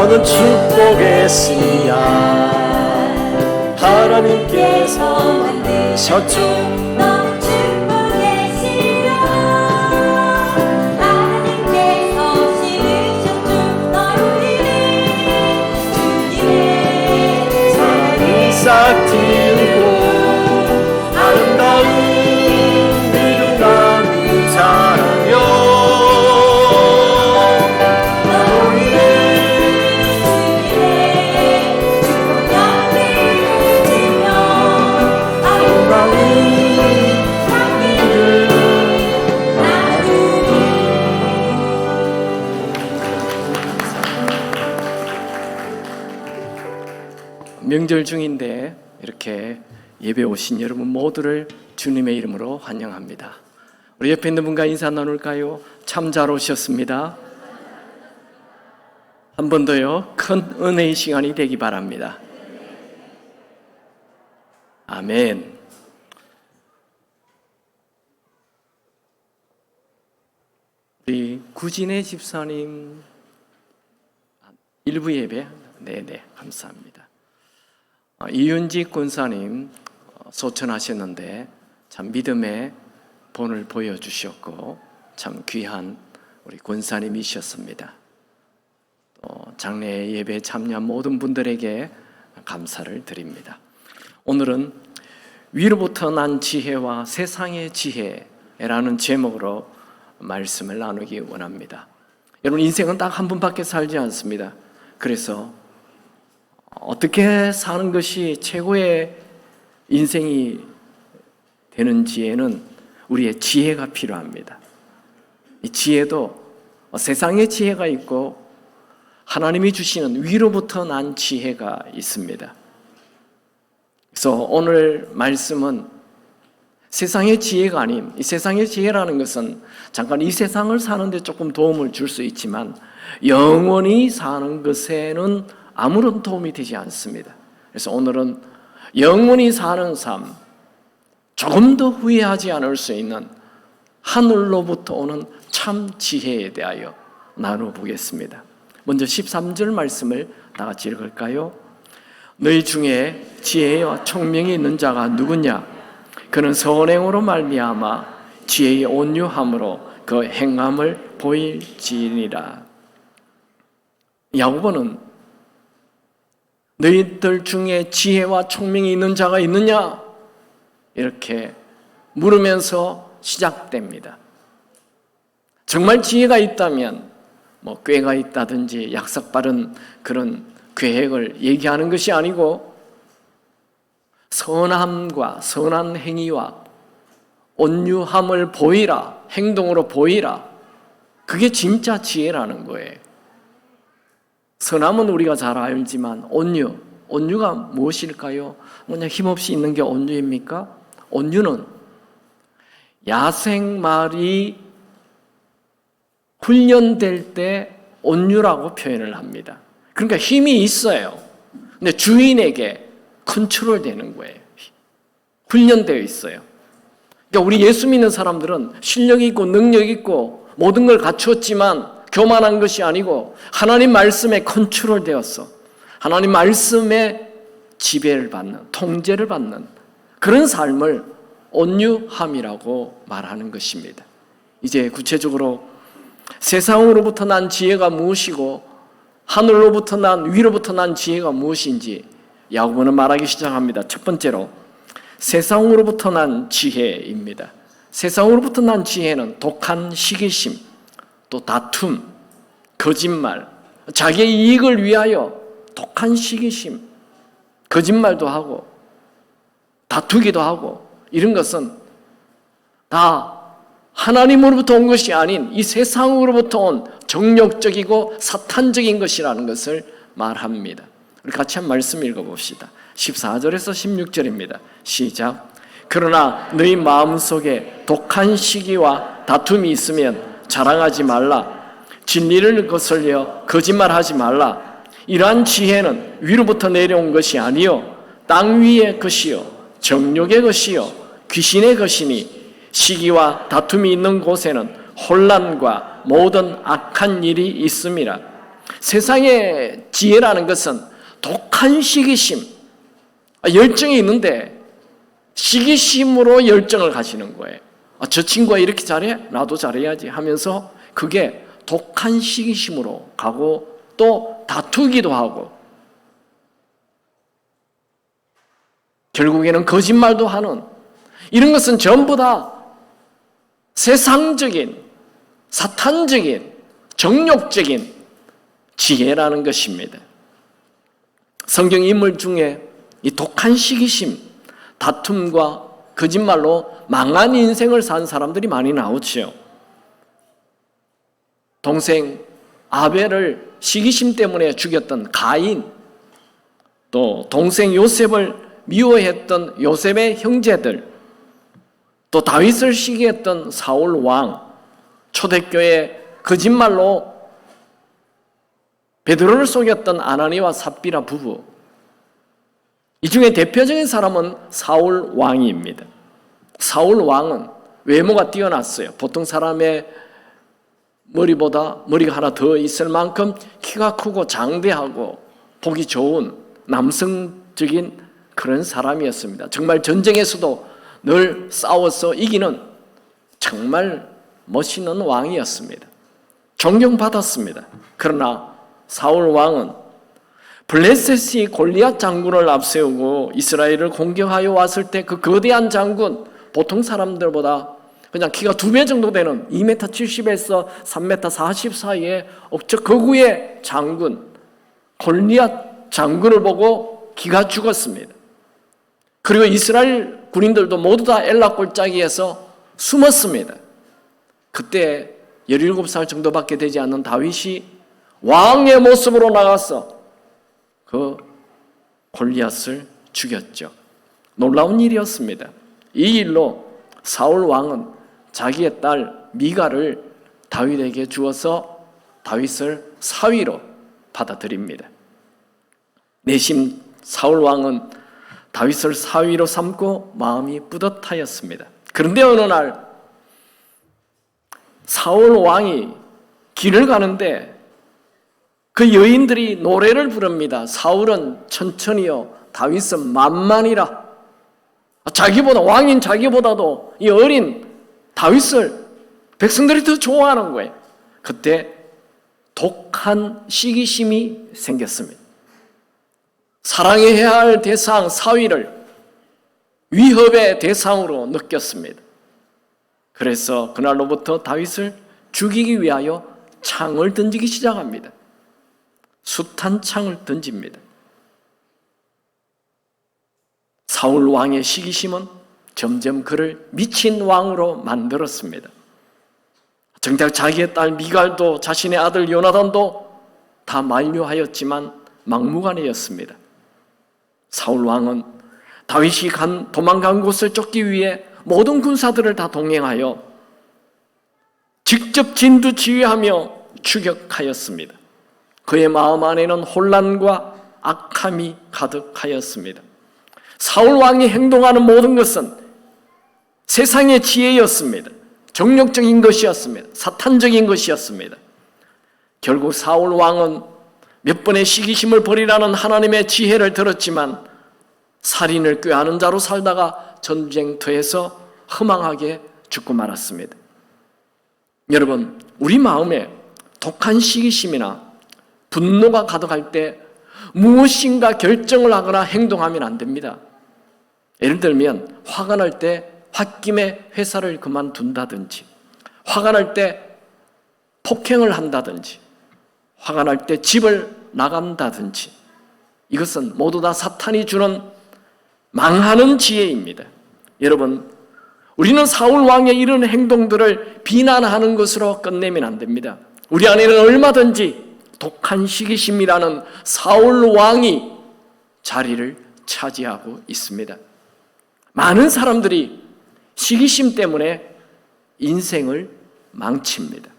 너는 축복의 씨야. 하나님께서 만드셨죠. 너는 축복의 씨야. 하나님께서 심으셨죠. 너희를 주님의 사랑이 싹 틔우고 아름다운 위로나는 사랑여. 명절 중인데 이렇게 예배 오신 여러분 모두를 주님의 이름으로 환영합니다. 우리 옆에 있는 분과 인사 나눌까요? 참 잘 오셨습니다. 한 번 더요. 큰 은혜의 시간이 되기 바랍니다. 아멘. 우리 구진의 집사님 일부 예배, 네네, 감사합니다. 이윤직 권사님 소천하셨는데 참 믿음의 본을 보여주셨고 참 귀한 우리 권사님이셨습니다. 또 장례 예배에 참여한 모든 분들에게 감사를 드립니다. 오늘은 위로부터 난 지혜와 세상의 지혜라는 제목으로 말씀을 나누기 원합니다. 여러분, 인생은 딱 한 번밖에 살지 않습니다. 그래서 어떻게 사는 것이 최고의 인생이 되는지에는 우리의 지혜가 필요합니다. 이 지혜도 세상의 지혜가 있고 하나님이 주시는 위로부터 난 지혜가 있습니다. 그래서 오늘 말씀은 세상의 지혜가 아닌, 이 세상의 지혜라는 것은 잠깐 이 세상을 사는데 조금 도움을 줄 수 있지만 영원히 사는 것에는 아무런 도움이 되지 않습니다. 그래서 오늘은 영원히 사는 삶, 조금 더 후회하지 않을 수 있는 하늘로부터 오는 참 지혜에 대하여 나눠보겠습니다. 먼저 13절 말씀을 다 같이 읽을까요? 너희 중에 지혜와 총명이 있는 자가 누구냐? 그는 선행으로 말미암아 지혜의 온유함으로 그 행함을 보일지니라. 야고보는 너희들 중에 지혜와 총명이 있는 자가 있느냐? 이렇게 물으면서 시작됩니다. 정말 지혜가 있다면 꾀가 있다든지 약삭빠른 그런 계획을 얘기하는 것이 아니고 선함과 선한 행위와 온유함을 보이라, 행동으로 보이라. 그게 진짜 지혜라는 거예요. 선함은 우리가 잘 알지만 온유가 무엇일까요? 그냥 힘없이 있는 게 온유입니까? 온유는 야생말이 훈련될 때 온유라고 표현을 합니다. 그러니까 힘이 있어요. 근데 주인에게 컨트롤되는 거예요. 훈련되어 있어요. 그러니까 우리 예수 믿는 사람들은 실력이 있고 능력이 있고 모든 걸 갖추었지만 교만한 것이 아니고 하나님 말씀에 컨트롤되었어. 하나님 말씀에 지배를 받는, 통제를 받는 그런 삶을 온유함이라고 말하는 것입니다. 이제 구체적으로 세상으로부터 난 지혜가 무엇이고 하늘로부터 난, 위로부터 난 지혜가 무엇인지 야고보는 말하기 시작합니다. 첫 번째로 세상으로부터 난 지혜입니다. 세상으로부터 난 지혜는 독한 시기심, 또 다툼, 거짓말, 자기의 이익을 위하여 독한 시기심, 거짓말도 하고 다투기도 하고 이런 것은 다 하나님으로부터 온 것이 아닌 이 세상으로부터 온 정욕적이고 사탄적인 것이라는 것을 말합니다. 우리 같이 한 말씀 읽어봅시다. 14절에서 16절입니다. 시작. 그러나 너희 마음속에 독한 시기와 다툼이 있으면 자랑하지 말라. 진리를 거슬려 거짓말하지 말라. 이러한 지혜는 위로부터 내려온 것이 아니요 땅 위의 것이요 정욕의 것이요 귀신의 것이니 시기와 다툼이 있는 곳에는 혼란과 모든 악한 일이 있음이라. 세상의 지혜라는 것은 독한 시기심, 열정이 있는데 시기심으로 열정을 가지는 거예요. 저 친구가 이렇게 잘해? 나도 잘해야지 하면서 그게 독한 시기심으로 가고 또 다투기도 하고 결국에는 거짓말도 하는 이런 것은 전부 다 세상적인, 사탄적인, 정욕적인 지혜라는 것입니다. 성경 인물 중에 이 독한 시기심, 다툼과 거짓말로 망한 인생을 산 사람들이 많이 나오지요. 동생 아벨을 시기심 때문에 죽였던 가인, 또 동생 요셉을 미워했던 요셉의 형제들, 또 다윗을 시기했던 사울 왕, 초대교회 거짓말로 베드로를 속였던 아나니와 삽비라 부부, 이 중에 대표적인 사람은 사울 왕입니다. 사울 왕은 외모가 뛰어났어요. 보통 사람의 머리보다 머리가 하나 더 있을 만큼 키가 크고 장대하고 보기 좋은 남성적인 그런 사람이었습니다. 정말 전쟁에서도 늘 싸워서 이기는 정말 멋있는 왕이었습니다. 존경받았습니다. 그러나 사울 왕은 블레셋이 골리앗 장군을 앞세우고 이스라엘을 공격하여 왔을 때 그 거대한 장군, 보통 사람들보다 그냥 키가 2배 정도 되는 2m 70에서 3m 40 사이의 억척 거구의 장군, 골리앗 장군을 보고 기가 죽었습니다. 그리고 이스라엘 군인들도 모두 다 엘라 골짜기에서 숨었습니다. 그때 17살 정도밖에 되지 않는 다윗이 왕의 모습으로 나가서 그 골리앗을 죽였죠. 놀라운 일이었습니다. 이 일로 사울 왕은 자기의 딸 미가를 다윗에게 주어서 다윗을 사위로 받아들입니다. 내심 사울 왕은 다윗을 사위로 삼고 마음이 뿌듯하였습니다. 그런데 어느 날 사울 왕이 길을 가는데 그 여인들이 노래를 부릅니다. 사울은 천천히요, 다윗은 만만이라. 자기보다, 왕인 자기보다도 이 어린 다윗을 백성들이 더 좋아하는 거예요. 그때 독한 시기심이 생겼습니다. 사랑해야 할 대상 사위를 위협의 대상으로 느꼈습니다. 그래서 그날로부터 다윗을 죽이기 위하여 창을 던지기 시작합니다. 숱한 창을 던집니다. 사울 왕의 시기심은 점점 그를 미친 왕으로 만들었습니다. 정작 자기의 딸 미갈도 자신의 아들 요나단도 다 만류하였지만 막무가내였습니다. 사울 왕은 다윗이 도망간 곳을 쫓기 위해 모든 군사들을 다 동행하여 직접 진두지휘하며 추격하였습니다. 그의 마음 안에는 혼란과 악함이 가득하였습니다. 사울 왕이 행동하는 모든 것은 세상의 지혜였습니다. 정욕적인 것이었습니다. 사탄적인 것이었습니다. 결국 사울 왕은 몇 번의 시기심을 버리라는 하나님의 지혜를 들었지만 살인을 꾀하는 자로 살다가 전쟁터에서 허망하게 죽고 말았습니다. 여러분, 우리 마음에 독한 시기심이나 분노가 가득할 때 무엇인가 결정을 하거나 행동하면 안 됩니다. 예를 들면 화가 날 때 홧김에 회사를 그만둔다든지, 화가 날 때 폭행을 한다든지, 화가 날 때 집을 나간다든지, 이것은 모두 다 사탄이 주는 망하는 지혜입니다. 여러분, 우리는 사울 왕의 이런 행동들을 비난하는 것으로 끝내면 안 됩니다. 우리 안에는 얼마든지 독한 시기심이라는 사울 왕이 자리를 차지하고 있습니다. 많은 사람들이 시기심 때문에 인생을 망칩니다.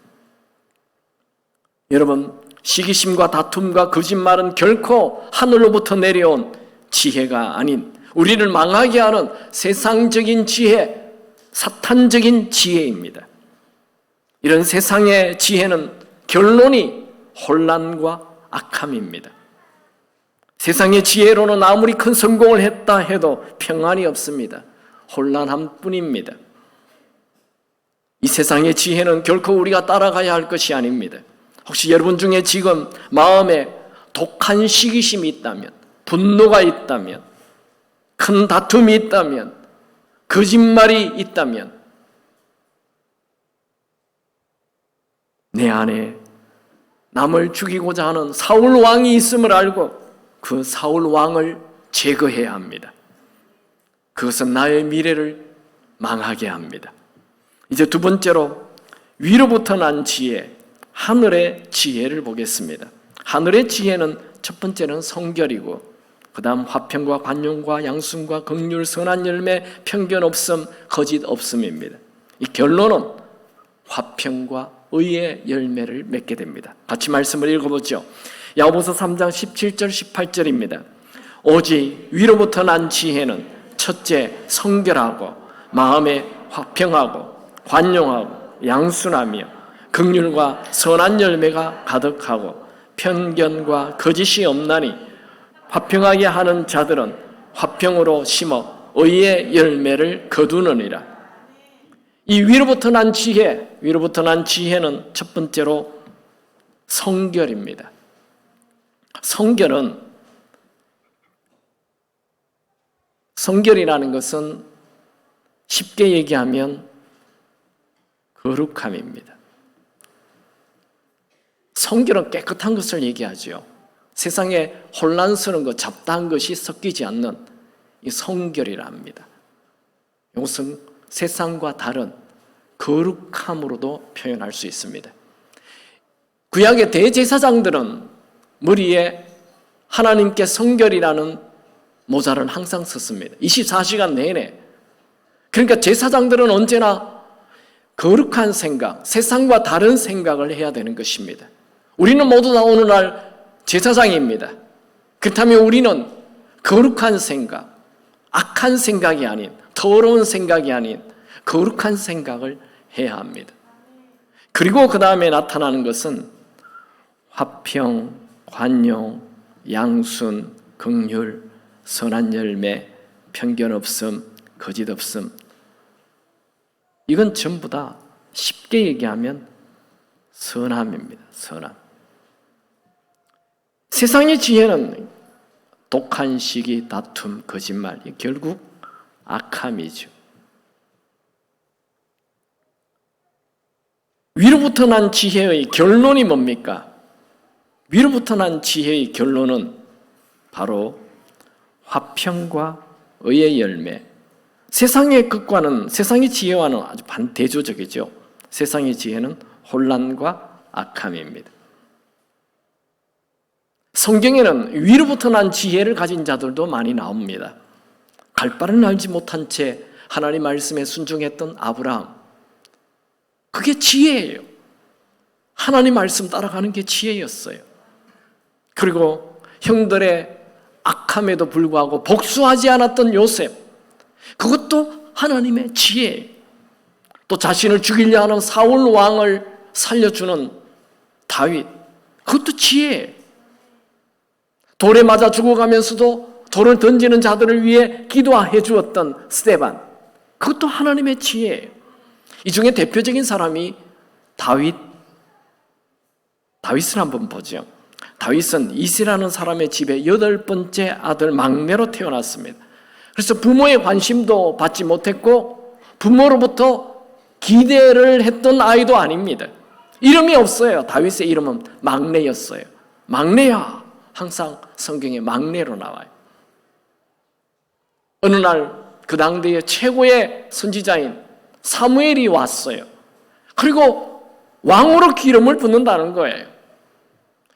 여러분, 시기심과 다툼과 거짓말은 결코 하늘로부터 내려온 지혜가 아닌 우리를 망하게 하는 세상적인 지혜, 사탄적인 지혜입니다. 이런 세상의 지혜는 결론이 혼란과 악함입니다. 세상의 지혜로는 아무리 큰 성공을 했다 해도 평안이 없습니다. 혼란함 뿐입니다. 이 세상의 지혜는 결코 우리가 따라가야 할 것이 아닙니다. 혹시 여러분 중에 지금 마음에 독한 시기심이 있다면, 분노가 있다면, 큰 다툼이 있다면, 거짓말이 있다면, 내 안에 남을 죽이고자 하는 사울 왕이 있음을 알고 그 사울 왕을 제거해야 합니다. 그것은 나의 미래를 망하게 합니다. 이제 두 번째로 위로부터 난 지혜, 하늘의 지혜를 보겠습니다. 하늘의 지혜는 첫 번째는 성결이고 그 다음 화평과 관용과 양순과 긍휼, 선한 열매, 편견 없음, 거짓 없음입니다. 이 결론은 화평과 의의 열매를 맺게 됩니다. 같이 말씀을 읽어보죠. 야고보서 3장 17절 18절입니다. 오직 위로부터 난 지혜는 첫째 성결하고 마음에 화평하고 관용하고 양순하며 긍휼과 선한 열매가 가득하고 편견과 거짓이 없나니 화평하게 하는 자들은 화평으로 심어 의의 열매를 거두느니라. 이 위로부터 난 지혜는 첫 번째로 성결입니다. 성결이라는 것은 쉽게 얘기하면 거룩함입니다. 성결은 깨끗한 것을 얘기하죠. 세상에 혼란스러운 것, 잡다한 것이 섞이지 않는 이 성결이라 합니다. 이것은 세상과 다른 거룩함으로도 표현할 수 있습니다. 구약의 대제사장들은 머리에 하나님께 성결이라는 모자를 항상 썼습니다. 24시간 내내. 그러니까 제사장들은 언제나 거룩한 생각, 세상과 다른 생각을 해야 되는 것입니다. 우리는 모두 다 오늘날 제사장입니다. 그렇다면 우리는 거룩한 생각, 악한 생각이 아닌, 더러운 생각이 아닌 거룩한 생각을 해야 합니다. 그리고 그 다음에 나타나는 것은 화평, 관용, 양순, 긍휼, 선한 열매, 편견 없음, 거짓 없음. 이건 전부 다 쉽게 얘기하면 선함입니다. 선함. 세상의 지혜는 독한 시기, 다툼, 거짓말, 결국 악함이죠. 위로부터 난 지혜의 결론이 뭡니까? 위로부터 난 지혜의 결론은 바로 화평과 의의 열매. 세상의 것과는, 세상의 지혜와는 아주 반대조적이죠. 세상의 지혜는 혼란과 악함입니다. 성경에는 위로부터 난 지혜를 가진 자들도 많이 나옵니다. 갈 바를 알지 못한 채 하나님 말씀에 순종했던 아브라함. 그게 지혜예요. 하나님 말씀 따라가는 게 지혜였어요. 그리고 형들의 악함에도 불구하고 복수하지 않았던 요셉. 그것도 하나님의 지혜예요. 또 자신을 죽이려 하는 사울 왕을 살려주는 다윗. 그것도 지혜예요. 돌에 맞아 죽어가면서도 돌을 던지는 자들을 위해 기도해 주었던 스데반. 그것도 하나님의 지혜예요. 이 중에 대표적인 사람이 다윗을 한번 보죠. 다윗은 이스라라는 사람의 집에 8번째 아들 막내로 태어났습니다. 그래서 부모의 관심도 받지 못했고 부모로부터 기대를 했던 아이도 아닙니다. 이름이 없어요. 다윗의 이름은 막내였어요. 막내야. 항상 성경에 막내로 나와요. 어느 날 그 당대의 최고의 선지자인 사무엘이 왔어요. 그리고 왕으로 기름을 붓는다는 거예요.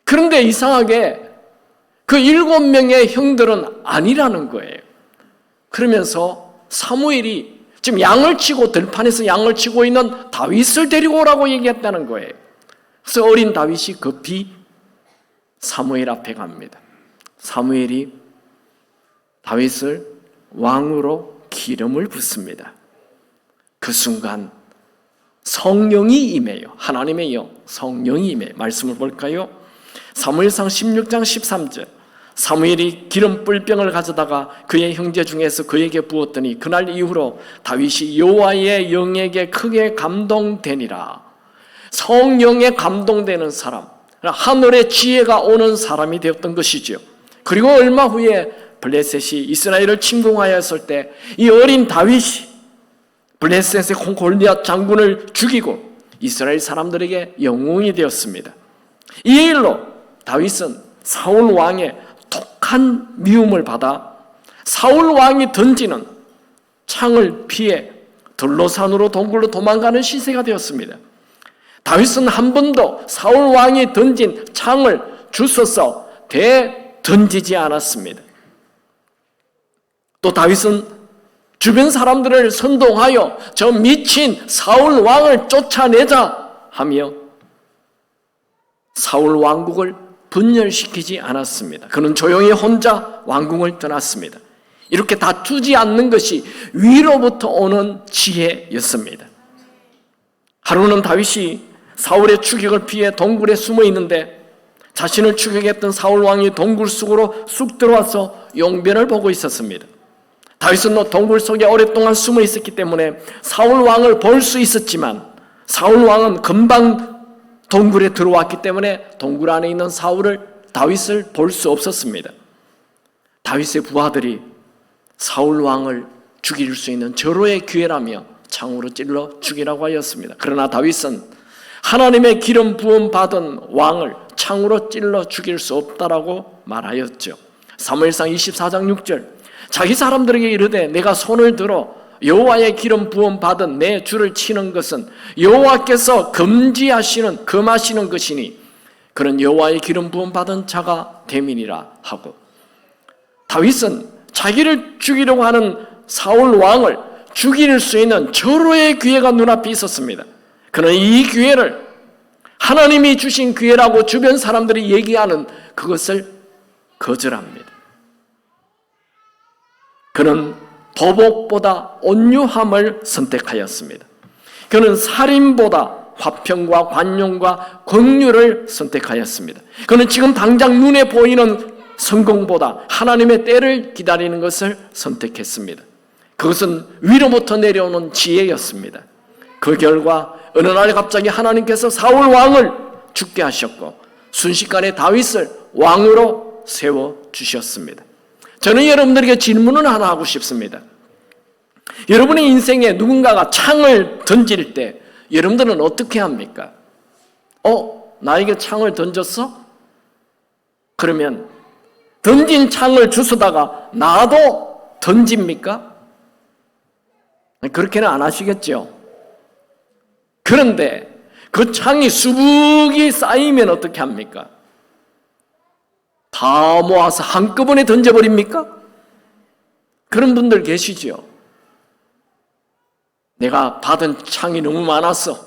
그런데 이상하게 그 7명의 형들은 아니라는 거예요. 그러면서 사무엘이 지금 양을 치고 들판에서 양을 치고 있는 다윗을 데리고 오라고 얘기했다는 거예요. 그래서 어린 다윗이 급히 사무엘 앞에 갑니다. 사무엘이 다윗을 왕으로 기름을 붓습니다. 그 순간 성령이 임해요. 하나님의 영, 성령이 임해요. 말씀을 볼까요? 사무엘상 16장 13절 사무엘이 기름 뿔병을 가져다가 그의 형제 중에서 그에게 부었더니 그날 이후로 다윗이 여호와의 영에게 크게 감동되니라. 성령에 감동되는 사람, 하늘의 지혜가 오는 사람이 되었던 것이지요. 그리고 얼마 후에 블레셋이 이스라엘을 침공하였을 때 이 어린 다윗이 블레셋의 골리앗 장군을 죽이고 이스라엘 사람들에게 영웅이 되었습니다. 이 일로 다윗은 사울 왕의 독한 미움을 받아 사울 왕이 던지는 창을 피해 들로산으로 동굴로 도망가는 시세가 되었습니다. 다윗은 한 번도 사울 왕이 던진 창을 주워서 던지지 않았습니다. 또 다윗은 주변 사람들을 선동하여 저 미친 사울 왕을 쫓아내자 하며 사울 왕국을 분열시키지 않았습니다. 그는 조용히 혼자 왕궁을 떠났습니다. 이렇게 다투지 않는 것이 위로부터 오는 지혜였습니다. 하루는 다윗이 사울의 추격을 피해 동굴에 숨어 있는데 자신을 추격했던 사울 왕이 동굴 속으로 쑥 들어와서 용변을 보고 있었습니다. 다윗은 동굴 속에 오랫동안 숨어 있었기 때문에 사울 왕을 볼 수 있었지만 사울 왕은 금방 동굴에 들어왔기 때문에 동굴 안에 있는 다윗을 볼 수 없었습니다. 다윗의 부하들이 사울 왕을 죽일 수 있는 절호의 기회라며 창으로 찔러 죽이라고 하였습니다. 그러나 다윗은 하나님의 기름 부음 받은 왕을 창으로 찔러 죽일 수 없다라고 말하였죠. 사무엘상 24장 6절 자기 사람들에게 이르되 내가 손을 들어 여호와의 기름 부음 받은 내 주를 치는 것은 여호와께서 금하시는 것이니 그런 여호와의 기름 부음 받은 자가 됨이니라 하고 다윗은 자기를 죽이려고 하는 사울 왕을 죽일 수 있는 절호의 기회가 눈앞에 있었습니다. 그러나 이 기회를 하나님이 주신 기회라고 주변 사람들이 얘기하는 그것을 거절합니다. 그는 보복보다 온유함을 선택하였습니다. 그는 살인보다 화평과 관용과 긍휼을 선택하였습니다. 그는 지금 당장 눈에 보이는 성공보다 하나님의 때를 기다리는 것을 선택했습니다. 그것은 위로부터 내려오는 지혜였습니다. 그 결과 어느 날 갑자기 하나님께서 사울 왕을 죽게 하셨고 순식간에 다윗을 왕으로 세워주셨습니다. 저는 여러분들에게 질문을 하나 하고 싶습니다. 여러분의 인생에 누군가가 창을 던질 때 여러분들은 어떻게 합니까? 나에게 창을 던졌어? 그러면 던진 창을 주워다가 나도 던집니까? 그렇게는 안 하시겠죠. 그런데 그 창이 수북이 쌓이면 어떻게 합니까? 다 모아서 한꺼번에 던져버립니까? 그런 분들 계시죠. 내가 받은 창이 너무 많아서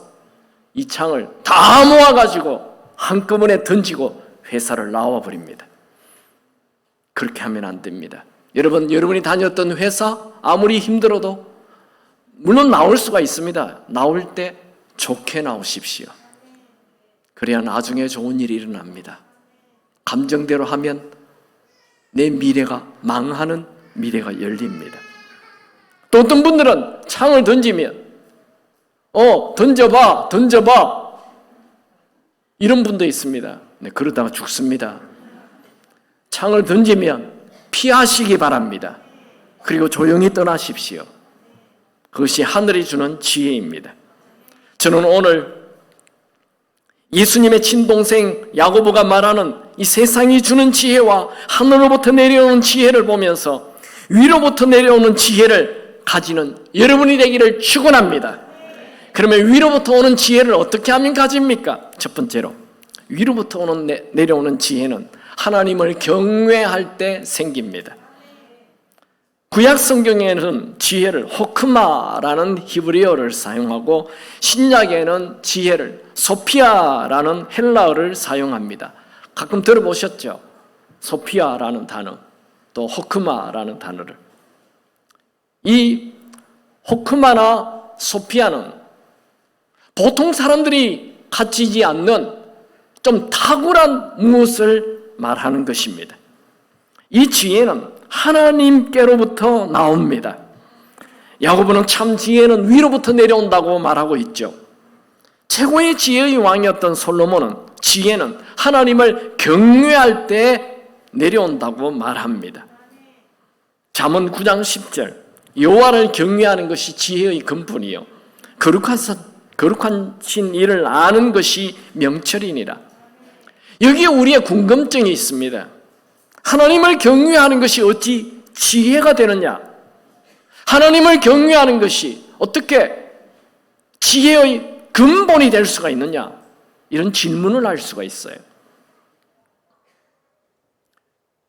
이 창을 다 모아가지고 한꺼번에 던지고 회사를 나와버립니다. 그렇게 하면 안 됩니다. 여러분이 다녔던 회사 아무리 힘들어도 물론 나올 수가 있습니다. 나올 때 좋게 나오십시오. 그래야 나중에 좋은 일이 일어납니다. 감정대로 하면 내 미래가 망하는 미래가 열립니다. 또 어떤 분들은 창을 던지면 던져봐 이런 분도 있습니다. 네, 그러다가 죽습니다. 창을 던지면 피하시기 바랍니다. 그리고 조용히 떠나십시오. 그것이 하늘이 주는 지혜입니다. 저는 오늘 예수님의 친동생 야고보가 말하는 이 세상이 주는 지혜와 하늘로부터 내려오는 지혜를 보면서 위로부터 내려오는 지혜를 가지는 여러분이 되기를 축원합니다. 그러면 위로부터 오는 지혜를 어떻게 하면 가집니까? 첫 번째로 위로부터 내려오는 지혜는 하나님을 경외할 때 생깁니다. 구약 성경에는 지혜를 호크마라는 히브리어를 사용하고 신약에는 지혜를 소피아라는 헬라어를 사용합니다. 가끔 들어보셨죠? 소피아라는 단어, 또 호크마라는 단어를. 이 호크마나 소피아는 보통 사람들이 가지지 않는 좀 탁월한 무엇을 말하는 것입니다. 이 지혜는 하나님께로부터 나옵니다. 야고보는 참 지혜는 위로부터 내려온다고 말하고 있죠. 최고의 지혜의 왕이었던 솔로몬은 지혜는 하나님을 경외할 때 내려온다고 말합니다. 잠언 9장 10절 여호와를 경외하는 것이 지혜의 근본이요 거룩하신 일을 아는 것이 명철이니라. 여기에 우리의 궁금증이 있습니다. 하나님을 경외하는 것이 어찌 지혜가 되느냐? 하나님을 경외하는 것이 어떻게 지혜의 근본이 될 수가 있느냐? 이런 질문을 할 수가 있어요.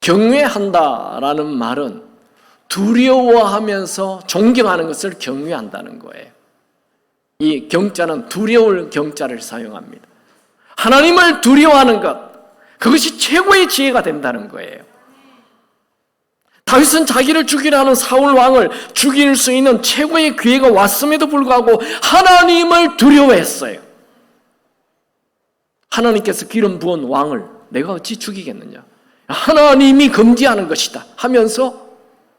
경외한다라는 말은 두려워하면서 존경하는 것을 경외한다는 거예요. 이 경자는 두려울 경자를 사용합니다. 하나님을 두려워하는 것, 그것이 최고의 지혜가 된다는 거예요. 다윗은 자기를 죽이려 하는 사울 왕을 죽일 수 있는 최고의 기회가 왔음에도 불구하고 하나님을 두려워했어요. 하나님께서 기름 부은 왕을 내가 어찌 죽이겠느냐? 하나님이 금지하는 것이다 하면서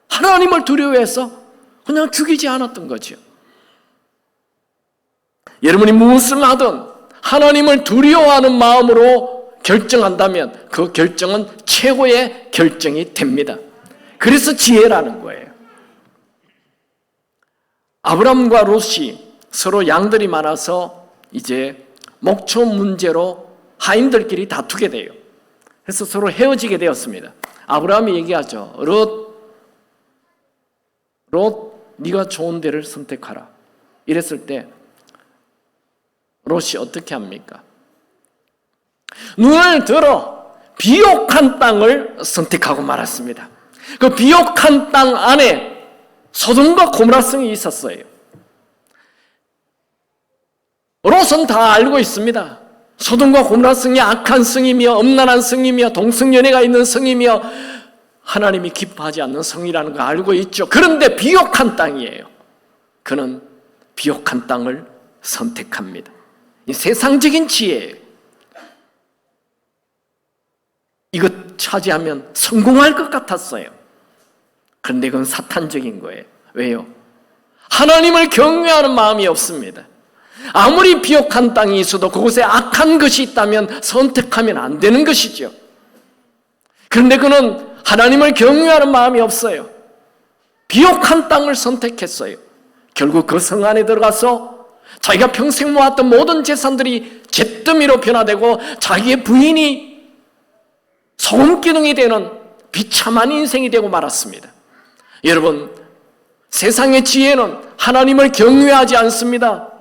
하나님을 두려워해서 그냥 죽이지 않았던 거죠. 여러분이 무엇을 하든 하나님을 두려워하는 마음으로 결정한다면 그 결정은 최고의 결정이 됩니다. 그래서 지혜라는 거예요. 아브람과 롯이 서로 양들이 많아서 이제 목초 문제로 하인들끼리 다투게 돼요. 그래서 서로 헤어지게 되었습니다. 아브라함이 얘기하죠. 롯, 네가 좋은 데를 선택하라. 이랬을 때 롯이 어떻게 합니까? 눈을 들어 비옥한 땅을 선택하고 말았습니다. 그 비옥한 땅 안에 소돔과 고모라 성이 있었어요. 롯은 다 알고 있습니다. 소돔과 고모라 성이 악한 성이며 음란한 성이며 동성연애가 있는 성이며 하나님이 기뻐하지 않는 성이라는 걸 알고 있죠. 그런데 비옥한 땅이에요. 그는 비옥한 땅을 선택합니다. 이 세상적인 지혜예요. 이것 차지하면 성공할 것 같았어요. 그런데 그건 사탄적인 거예요. 왜요? 하나님을 경외하는 마음이 없습니다. 아무리 비옥한 땅이 있어도 그곳에 악한 것이 있다면 선택하면 안 되는 것이죠. 그런데 그는 하나님을 경외하는 마음이 없어요. 비옥한 땅을 선택했어요. 결국 그 성 안에 들어가서 자기가 평생 모았던 모든 재산들이 잿더미로 변화되고 자기의 부인이 소금기둥이 되는 비참한 인생이 되고 말았습니다. 여러분, 세상의 지혜는 하나님을 경외하지 않습니다.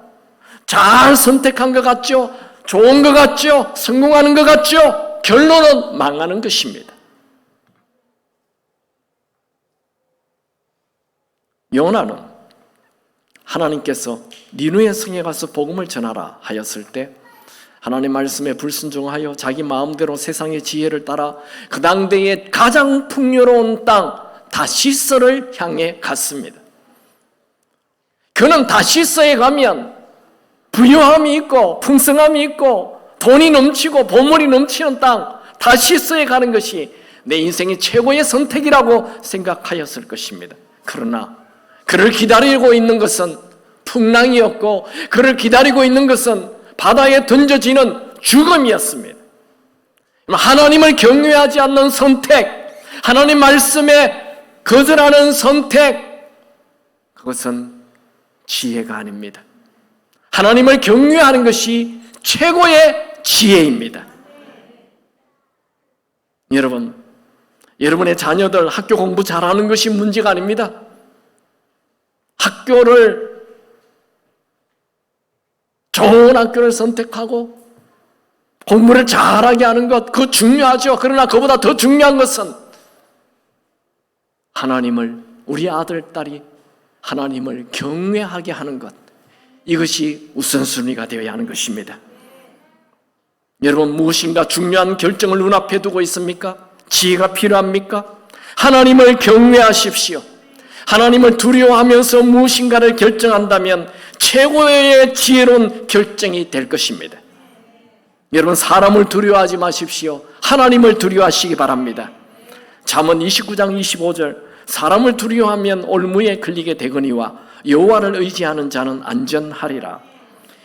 잘 선택한 것 같죠? 좋은 것 같죠? 성공하는 것 같죠? 결론은 망하는 것입니다. 요나는 하나님께서 니느웨 성에 가서 복음을 전하라 하였을 때 하나님 말씀에 불순종하여 자기 마음대로 세상의 지혜를 따라 그 당대의 가장 풍요로운 땅 다시스를 향해 갔습니다. 그는 다시스에 가면 부유함이 있고 풍성함이 있고 돈이 넘치고 보물이 넘치는 땅 다시스에 가는 것이 내 인생의 최고의 선택이라고 생각하였을 것입니다. 그러나 그를 기다리고 있는 것은 풍랑이었고 그를 기다리고 있는 것은 바다에 던져지는 죽음이었습니다. 하나님을 경외하지 않는 선택, 하나님 말씀에 거절하는 선택, 그것은 지혜가 아닙니다. 하나님을 경외하는 것이 최고의 지혜입니다. 여러분, 여러분의 자녀들 학교 공부 잘하는 것이 문제가 아닙니다. 좋은 학교를 선택하고 공부를 잘하게 하는 것, 그거 중요하죠. 그러나 그보다 더 중요한 것은 하나님을, 우리 아들, 딸이 하나님을 경외하게 하는 것, 이것이 우선순위가 되어야 하는 것입니다. 여러분, 무엇인가 중요한 결정을 눈앞에 두고 있습니까? 지혜가 필요합니까? 하나님을 경외하십시오. 하나님을 두려워하면서 무엇인가를 결정한다면 최고의 지혜로운 결정이 될 것입니다. 여러분, 사람을 두려워하지 마십시오. 하나님을 두려워하시기 바랍니다. 잠언 29장 25절, 사람을 두려워하면 올무에 걸리게 되거니와 여호와를 의지하는 자는 안전하리라.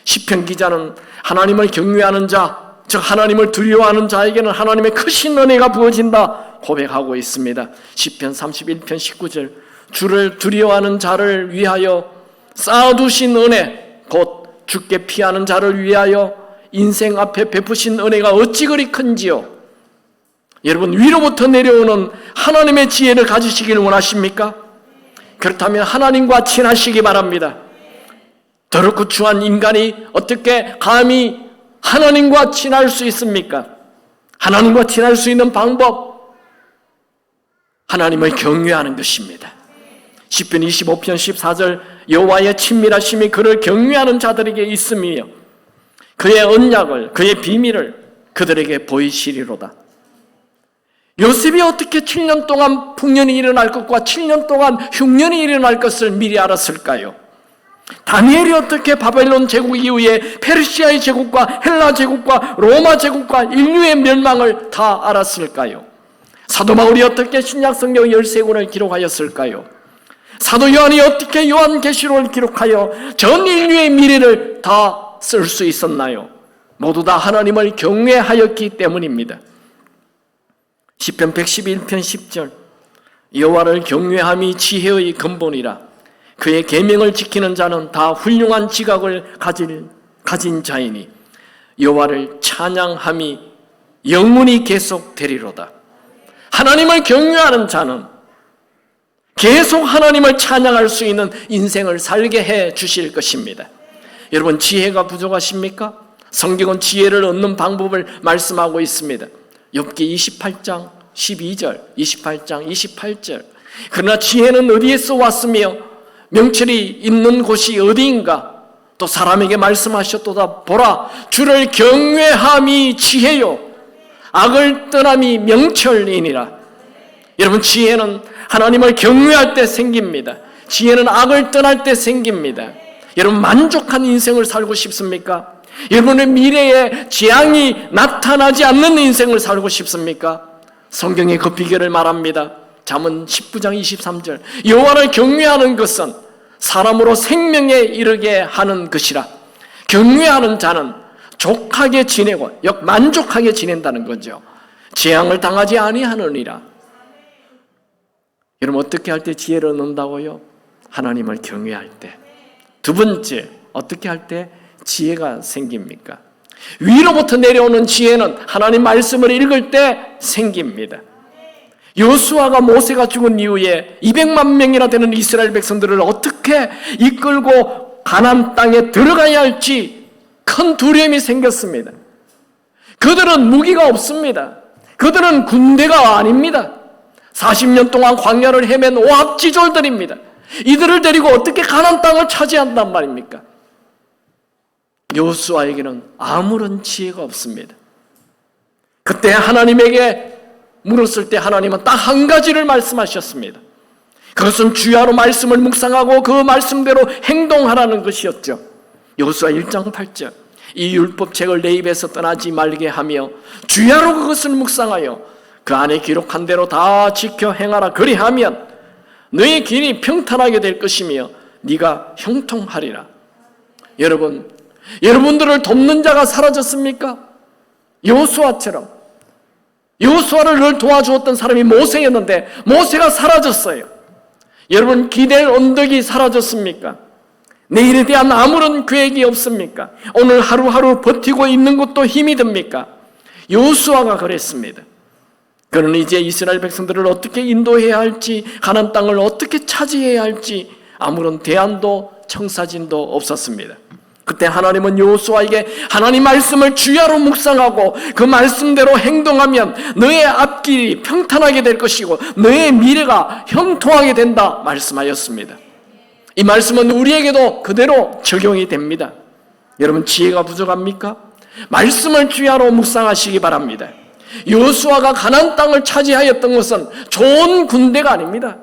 시편 기자는 하나님을 경외하는 자, 즉 하나님을 두려워하는 자에게는 하나님의 크신 은혜가 부어진다 고백하고 있습니다. 시편 31편 19절, 주를 두려워하는 자를 위하여 쌓아두신 은혜, 곧 주께 피하는 자를 위하여 인생 앞에 베푸신 은혜가 어찌 그리 큰지요. 여러분, 위로부터 내려오는 하나님의 지혜를 가지시길 원하십니까? 그렇다면 하나님과 친하시기 바랍니다. 더럽고 추한 인간이 어떻게 감히 하나님과 친할 수 있습니까? 하나님과 친할 수 있는 방법, 하나님을 경외하는 것입니다. 시편 25편 14절, 여호와의 친밀하심이 그를 경외하는 자들에게 있으며 그의 언약을, 그의 비밀을 그들에게 보이시리로다. 요셉이 어떻게 7년 동안 풍년이 일어날 것과 7년 동안 흉년이 일어날 것을 미리 알았을까요? 다니엘이 어떻게 바벨론 제국 이후에 페르시아의 제국과 헬라 제국과 로마 제국과 인류의 멸망을 다 알았을까요? 사도 바울이 어떻게 신약성경 13권을 기록하였을까요? 사도 요한이 어떻게 요한계시록을 기록하여 전 인류의 미래를 다 쓸 수 있었나요? 모두 다 하나님을 경외하였기 때문입니다. 시편 111편 10절, 여호와를 경외함이 지혜의 근본이라. 그의 계명을 지키는 자는 다 훌륭한 지각을 가진 자이니 여호와를 찬양함이 영원히 계속되리로다. 하나님을 경외하는 자는 계속 하나님을 찬양할 수 있는 인생을 살게 해 주실 것입니다. 여러분, 지혜가 부족하십니까? 성경은 지혜를 얻는 방법을 말씀하고 있습니다. 욥기 28장 12절, 28장 28절. 그러나 지혜는 어디에서 왔으며 명철이 있는 곳이 어디인가? 또 사람에게 말씀하셨도다. 보라, 주를 경외함이 지혜요 악을 떠남이 명철이니라. 여러분, 지혜는 하나님을 경외할 때 생깁니다. 지혜는 악을 떠날 때 생깁니다. 여러분, 만족한 인생을 살고 싶습니까? 여러분의 미래에 재앙이 나타나지 않는 인생을 살고 싶습니까? 성경이 그 비결을 말합니다. 잠언 19장 23절, 여호와를 경외하는 것은 사람으로 생명에 이르게 하는 것이라. 경외하는 자는 족하게 지내고 만족하게 지낸다는 거죠. 재앙을 당하지 아니하느니라. 여러분, 어떻게 할 때 지혜를 얻는다고요? 하나님을 경외할 때. 두 번째, 어떻게 할 때 지혜가 생깁니까? 위로부터 내려오는 지혜는 하나님 말씀을 읽을 때 생깁니다. 여호수아가 모세가 죽은 이후에 200만 명이나 되는 이스라엘 백성들을 어떻게 이끌고 가나안 땅에 들어가야 할지 큰 두려움이 생겼습니다. 그들은 무기가 없습니다. 그들은 군대가 아닙니다. 40년 동안 광야를 헤맨 오합지졸들입니다. 이들을 데리고 어떻게 가나안 땅을 차지한단 말입니까? 여호수아에게는 아무런 지혜가 없습니다. 그때 하나님에게 물었을 때 하나님은 딱 한 가지를 말씀하셨습니다. 그것은 주야로 말씀을 묵상하고 그 말씀대로 행동하라는 것이었죠. 여호수아 1장 8절, 이 율법책을 내 입에서 떠나지 말게 하며 주야로 그것을 묵상하여 그 안에 기록한 대로 다 지켜 행하라. 그리하면 너의 길이 평탄하게 될 것이며 네가 형통하리라. 여러분들을 돕는 자가 사라졌습니까? 여호수아처럼. 여호수아를 늘 도와주었던 사람이 모세였는데 모세가 사라졌어요. 여러분, 기댈 언덕이 사라졌습니까? 내일에 대한 아무런 계획이 없습니까? 오늘 하루하루 버티고 있는 것도 힘이 듭니까? 여호수아가 그랬습니다. 그는 이제 이스라엘 백성들을 어떻게 인도해야 할지, 가나안 땅을 어떻게 차지해야 할지 아무런 대안도 청사진도 없었습니다. 그때 하나님은 여호수아에게 하나님 말씀을 주야로 묵상하고 그 말씀대로 행동하면 너의 앞길이 평탄하게 될 것이고 너의 미래가 형통하게 된다 말씀하였습니다. 이 말씀은 우리에게도 그대로 적용이 됩니다. 여러분, 지혜가 부족합니까? 말씀을 주야로 묵상하시기 바랍니다. 여호수아가 가나안 땅을 차지하였던 것은 좋은 군대가 아닙니다.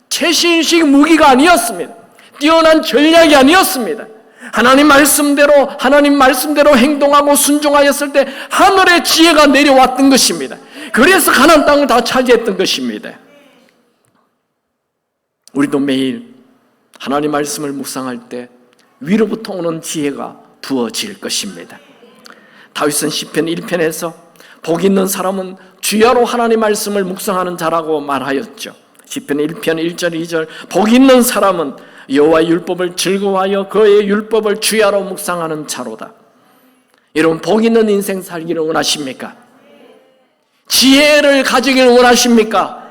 최신식 무기가 아니었습니다. 뛰어난 전략이 아니었습니다. 하나님 말씀대로 행동하고 순종하였을 때 하늘의 지혜가 내려왔던 것입니다. 그래서 가나안 땅을 다 차지했던 것입니다. 우리도 매일 하나님 말씀을 묵상할 때 위로부터 오는 지혜가 부어질 것입니다. 다윗은 시편 1편에서 복 있는 사람은 주야로 하나님 말씀을 묵상하는 자라고 말하였죠. 시편 1편 1절 2절 복 있는 사람은 여호와의 율법을 즐거워하여 그의 율법을 주야로 묵상하는 자로다. 여러분, 복 있는 인생 살기를 원하십니까? 지혜를 가지기를 원하십니까?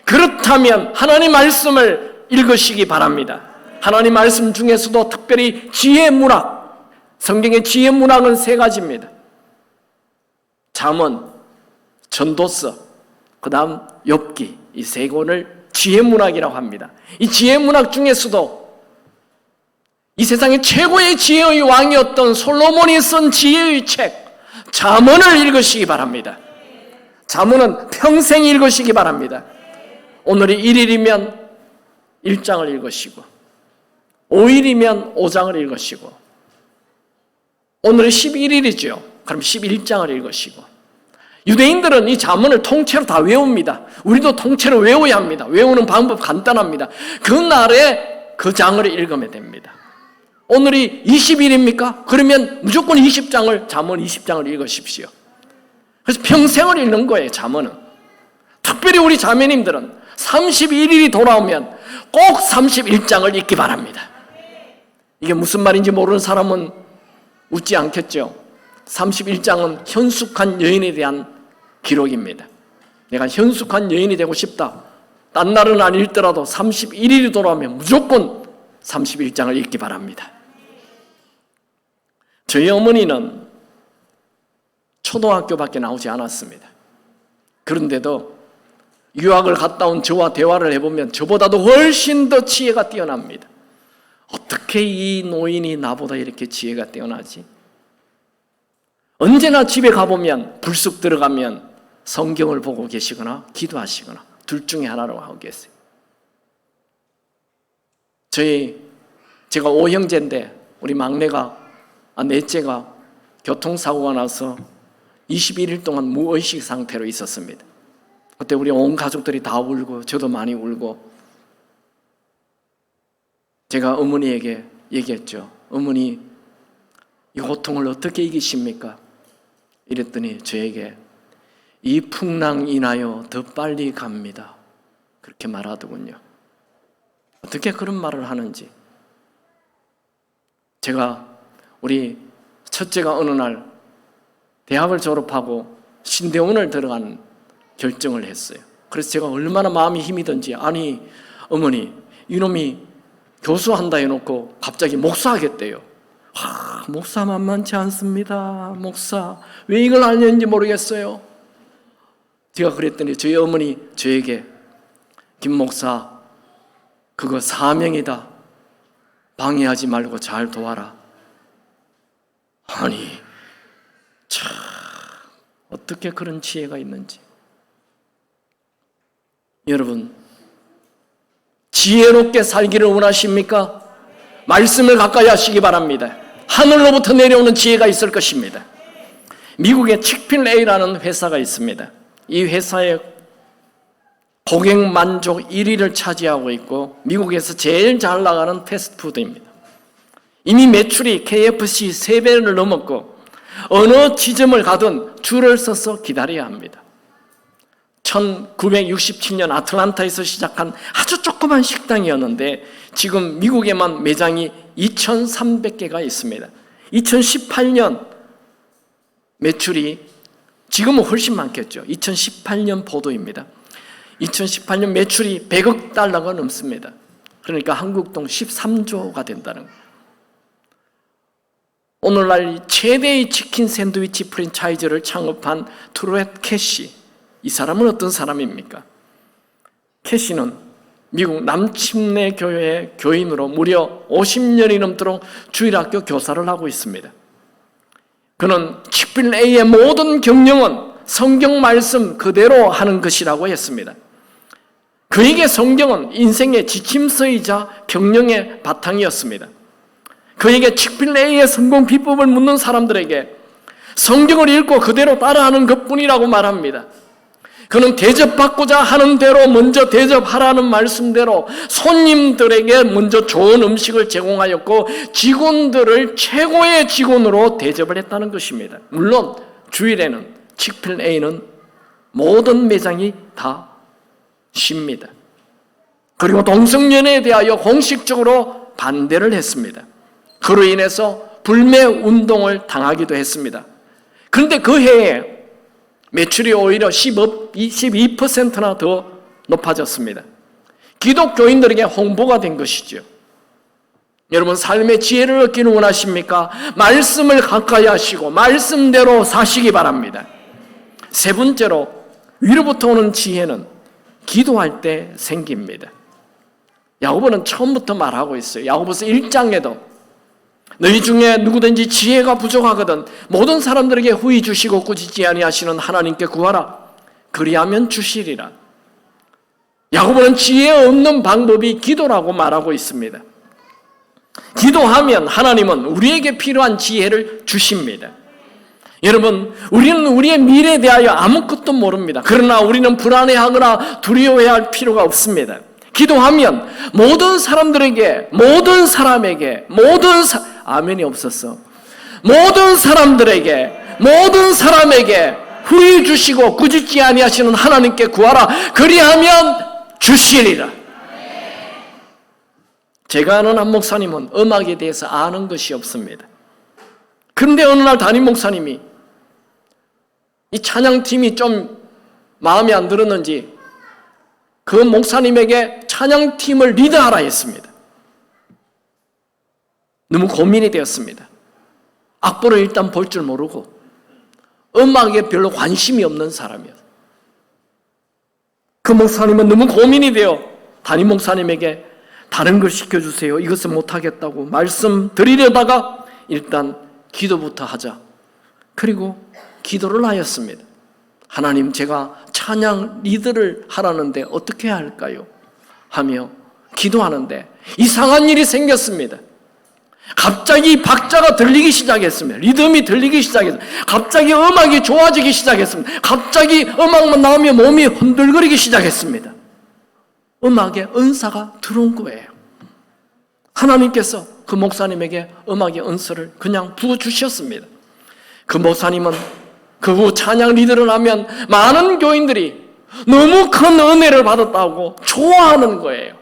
그렇다면 하나님 말씀을 읽으시기 바랍니다. 하나님 말씀 중에서도 특별히 지혜 문학, 성경의 지혜 문학은 3가지입니다. 잠언, 전도서, 그 다음 욥기, 이 3권을 지혜 문학이라고 합니다. 이 지혜 문학 중에서도 이 세상의 최고의 지혜의 왕이었던 솔로몬이 쓴 지혜의 책 잠언을 읽으시기 바랍니다. 잠언은 평생 읽으시기 바랍니다. 오늘이 1일이면 1장을 읽으시고 5일이면 5장을 읽으시고 오늘이 11일이죠. 그럼 11장을 읽으시고 유대인들은 이 잠언을 통째로 다 외웁니다. 우리도 통째로 외워야 합니다. 외우는 방법 간단합니다. 그날에 그 장을 읽으면 됩니다. 오늘이 20일입니까? 그러면 무조건 20장을 잠언 20장을 읽으십시오. 그래서 평생을 읽는 거예요. 잠언은. 특별히 우리 자매님들은 31일이 돌아오면 꼭 31장을 읽기 바랍니다. 이게 무슨 말인지 모르는 사람은 웃지 않겠죠. 31장은 현숙한 여인에 대한 기록입니다. 내가 현숙한 여인이 되고 싶다. 딴 날은 안 읽더라도 31일이 돌아오면 무조건 31장을 읽기 바랍니다. 저희 어머니는 초등학교밖에 나오지 않았습니다. 그런데도 유학을 갔다 온 저와 대화를 해보면 저보다도 훨씬 더 지혜가 뛰어납니다. 어떻게 이 노인이 나보다 이렇게 지혜가 뛰어나지? 언제나 집에 가보면 불쑥 들어가면 성경을 보고 계시거나 기도하시거나 둘 중에 하나로 하고 계세요. 제가 5형제인데 우리 넷째가 교통사고가 나서 21일 동안 무의식 상태로 있었습니다. 그때 우리 온 가족들이 다 울고 저도 많이 울고 제가 어머니에게 얘기했죠. 어머니, 이 고통을 어떻게 이기십니까? 이랬더니 저에게 이 풍랑 인하여 더 빨리 갑니다. 그렇게 말하더군요. 어떻게 그런 말을 하는지. 제가 우리 첫째가 어느 날 대학을 졸업하고 신대원을 들어간 결정을 했어요. 그래서 제가 얼마나 마음이 힘이 든지, 아니 어머니 이놈이 교수한다 해놓고 갑자기 목사하겠대요. 목사 만만치 않습니다. 목사 왜 이걸 알는지 모르겠어요. 제가 그랬더니 저희 어머니 저에게 김 목사 그거 사명이다. 방해하지 말고 잘 도와라. 아니 참 어떻게 그런 지혜가 있는지. 여러분 지혜롭게 살기를 원하십니까? 말씀을 가까이 하시기 바랍니다. 하늘로부터 내려오는 지혜가 있을 것입니다. 미국의 칙필레이라는 회사가 있습니다. 이 회사의 고객 만족 1위를 차지하고 있고 미국에서 제일 잘 나가는 패스트푸드입니다. 이미 매출이 KFC 3배를 넘었고 어느 지점을 가든 줄을 서서 기다려야 합니다. 1967년 아틀란타에서 시작한 아주 조그만 식당이었는데 지금 미국에만 매장이 2,300개가 있습니다. 2018년 매출이 지금은 훨씬 많겠죠. 2018년 보도입니다. 2018년 매출이 100억 달러가 넘습니다. 그러니까 한국 돈 13조가 된다는 거예요. 오늘날 최대의 치킨 샌드위치 프랜차이즈를 창업한 트루엣 캐시, 이 사람은 어떤 사람입니까? 캐시는 미국 남침내 교회의 교인으로 무려 50년이 넘도록 주일학교 교사를 하고 있습니다. 그는 칙필레이의 모든 경영은 성경 말씀 그대로 하는 것이라고 했습니다. 그에게 성경은 인생의 지침서이자 경영의 바탕이었습니다. 그에게 칙필레이의 성공 비법을 묻는 사람들에게 성경을 읽고 그대로 따라하는 것뿐이라고 말합니다. 그는 대접받고자 하는 대로 먼저 대접하라는 말씀대로 손님들에게 먼저 좋은 음식을 제공하였고 직원들을 최고의 직원으로 대접을 했다는 것입니다. 물론 주일에는 칙필레이는 모든 매장이 다 쉽니다. 그리고 동성연애에 대하여 공식적으로 반대를 했습니다. 그로 인해서 불매 운동을 당하기도 했습니다. 그런데 그 해에 매출이 오히려 22%나 더 높아졌습니다. 기독교인들에게 홍보가 된 것이죠. 여러분, 삶의 지혜를 얻기를 원하십니까? 말씀을 가까이 하시고 말씀대로 사시기 바랍니다. 세 번째로, 위로부터 오는 지혜는 기도할 때 생깁니다. 야고보는 처음부터 말하고 있어요. 야고보서 1장에도 너희 중에 누구든지 지혜가 부족하거든 모든 사람들에게 후히 주시고 꾸짖지 아니하시는 하나님께 구하라. 그리하면 주시리라. 야고보는 지혜 없는 방법이 기도라고 말하고 있습니다. 기도하면 하나님은 우리에게 필요한 지혜를 주십니다. 여러분, 우리는 우리의 미래에 대하여 아무것도 모릅니다. 그러나 우리는 불안해하거나 두려워해야 할 필요가 없습니다. 기도하면 모든 사람들에게, 아멘이 없었어. 모든 사람들에게, 모든 사람에게 후히 주시고 꾸짖지 아니하시는 하나님께 구하라. 그리하면 주시리라. 제가 아는 한 목사님은 음악에 대해서 아는 것이 없습니다. 그런데 어느 날 담임 목사님이 이 찬양팀이 좀 마음에 안 들었는지 그 목사님에게 찬양팀을 리드하라 했습니다. 너무 고민이 되었습니다. 악보를 일단 볼 줄 모르고 음악에 별로 관심이 없는 사람이었어요. 그 목사님은 너무 고민이 되어 담임 목사님에게 다른 걸 시켜주세요. 이것은 못하겠다고 말씀드리려다가 일단 기도부터 하자. 그리고 기도를 하였습니다. 하나님, 제가 찬양 리드를 하라는데 어떻게 해야 할까요? 하며 기도하는데 이상한 일이 생겼습니다. 갑자기 박자가 들리기 시작했습니다. 리듬이 들리기 시작했습니다. 갑자기 음악이 좋아지기 시작했습니다. 갑자기 음악만 나오면 몸이 흔들거리기 시작했습니다. 음악의 은사가 들어온 거예요. 하나님께서 그 목사님에게 음악의 은사를 그냥 부어주셨습니다. 그 목사님은 그 후 찬양 리드를 하면 많은 교인들이 너무 큰 은혜를 받았다고 좋아하는 거예요.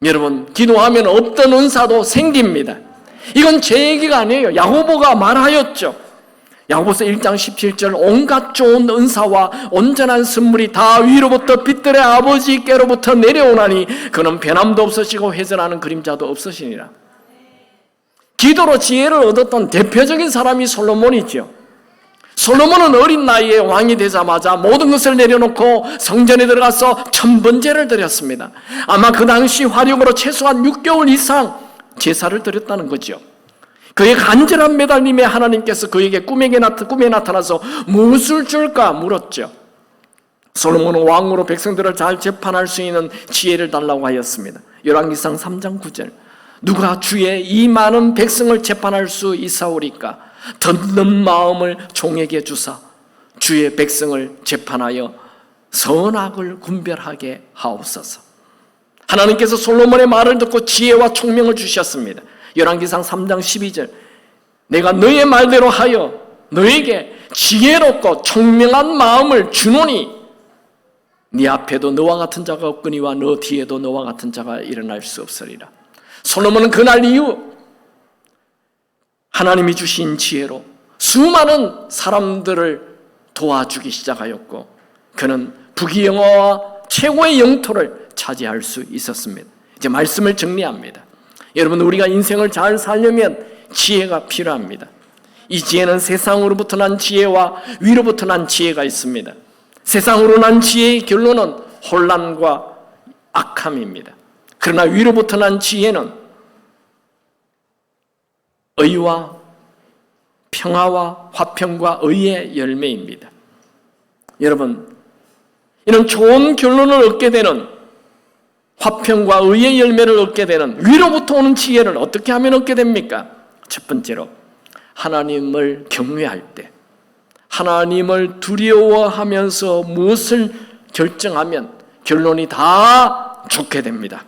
여러분, 기도하면 어떤 은사도 생깁니다. 이건 제 얘기가 아니에요. 야고보가 말하였죠. 야고보서 1장 17절 온갖 좋은 은사와 온전한 선물이 다 위로부터 빛들의 아버지께로부터 내려오나니 그는 변함도 없으시고 회전하는 그림자도 없으시니라. 기도로 지혜를 얻었던 대표적인 사람이 솔로몬이죠. 솔로몬은 어린 나이에 왕이 되자마자 모든 것을 내려놓고 성전에 들어가서 천번제를 드렸습니다. 아마 그 당시 화력으로 최소한 6개월 이상 제사를 드렸다는 거죠. 그의 간절한 매달림에 하나님께서 그에게 꿈에 나타나서 무엇을 줄까 물었죠. 솔로몬은 왕으로 백성들을 잘 재판할 수 있는 지혜를 달라고 하였습니다. 열왕기상 3장 9절 누가 주의 이 많은 백성을 재판할 수 있사오리까? 듣는 마음을 종에게 주사 주의 백성을 재판하여 선악을 분별하게 하옵소서. 하나님께서 솔로몬의 말을 듣고 지혜와 총명을 주셨습니다. 열왕기상 3장 12절 내가 너의 말대로 하여 너에게 지혜롭고 총명한 마음을 주노니 네 앞에도 너와 같은 자가 없거니와 너 뒤에도 너와 같은 자가 일어날 수 없으리라. 솔로몬은 그날 이후 하나님이 주신 지혜로 수많은 사람들을 도와주기 시작하였고 그는 부귀영화와 최고의 영토를 차지할 수 있었습니다. 이제 말씀을 정리합니다. 여러분, 우리가 인생을 잘 살려면 지혜가 필요합니다. 이 지혜는 세상으로부터 난 지혜와 위로부터 난 지혜가 있습니다. 세상으로 난 지혜의 결론은 혼란과 악함입니다. 그러나 위로부터 난 지혜는 의와 평화와 화평과 의의 열매입니다. 여러분, 이런 좋은 결론을 얻게 되는 화평과 의의 열매를 얻게 되는 위로부터 오는 지혜를 어떻게 하면 얻게 됩니까? 첫 번째로 하나님을 경외할 때, 하나님을 두려워하면서 무엇을 결정하면 결론이 다 좋게 됩니다.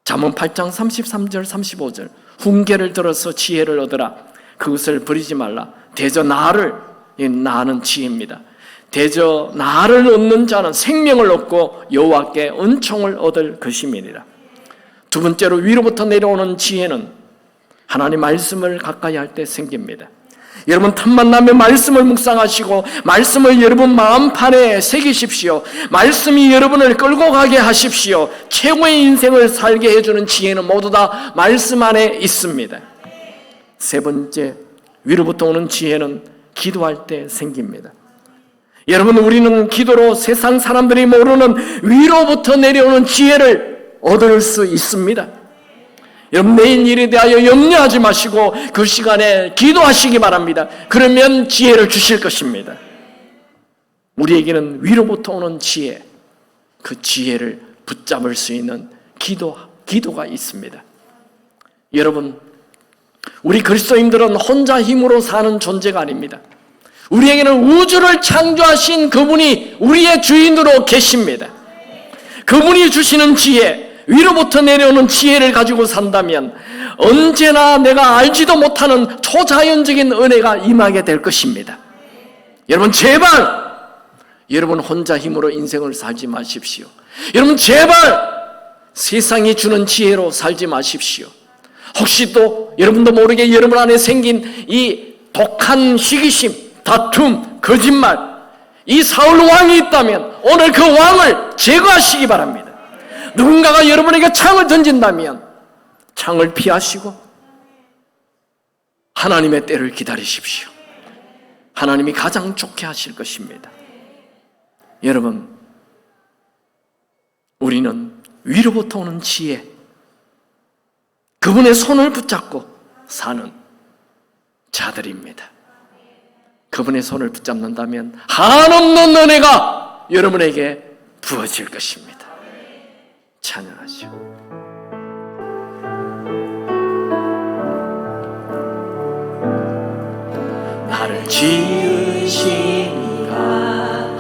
잠언 8장 33절 35절 훈계를 들어서 지혜를 얻으라. 그것을 버리지 말라. 대저 나를, 이 나는 지혜입니다. 대저 나를 얻는 자는 생명을 얻고 여호와께 은총을 얻을 것임이니라. 두 번째로 위로부터 내려오는 지혜는 하나님 말씀을 가까이 할 때 생깁니다. 여러분 틈만 나면 말씀을 묵상하시고 말씀을 여러분 마음판에 새기십시오. 말씀이 여러분을 끌고 가게 하십시오. 최고의 인생을 살게 해주는 지혜는 모두 다 말씀 안에 있습니다. 세 번째, 위로부터 오는 지혜는 기도할 때 생깁니다. 여러분, 우리는 기도로 세상 사람들이 모르는 위로부터 내려오는 지혜를 얻을 수 있습니다. 여러분, 내일 일에 대하여 염려하지 마시고 그 시간에 기도하시기 바랍니다. 그러면 지혜를 주실 것입니다. 우리에게는 위로부터 오는 지혜, 그 지혜를 붙잡을 수 있는 기도가 있습니다. 여러분, 우리 그리스도인들은 혼자 힘으로 사는 존재가 아닙니다. 우리에게는 우주를 창조하신 그분이 우리의 주인으로 계십니다. 그분이 주시는 지혜, 위로부터 내려오는 지혜를 가지고 산다면 언제나 내가 알지도 못하는 초자연적인 은혜가 임하게 될 것입니다. 여러분 제발 여러분 혼자 힘으로 인생을 살지 마십시오. 여러분 제발 세상이 주는 지혜로 살지 마십시오. 혹시 또 여러분도 모르게 여러분 안에 생긴 이 독한 시기심, 다툼, 거짓말, 이 사울 왕이 있다면 오늘 그 왕을 제거하시기 바랍니다. 누군가가 여러분에게 창을 던진다면 창을 피하시고 하나님의 때를 기다리십시오. 하나님이 가장 좋게 하실 것입니다. 여러분, 우리는 위로부터 오는 지혜, 그분의 손을 붙잡고 사는 자들입니다. 그분의 손을 붙잡는다면 한없는 은혜가 여러분에게 부어질 것입니다. 찬양하죠. 나를 지으신 이가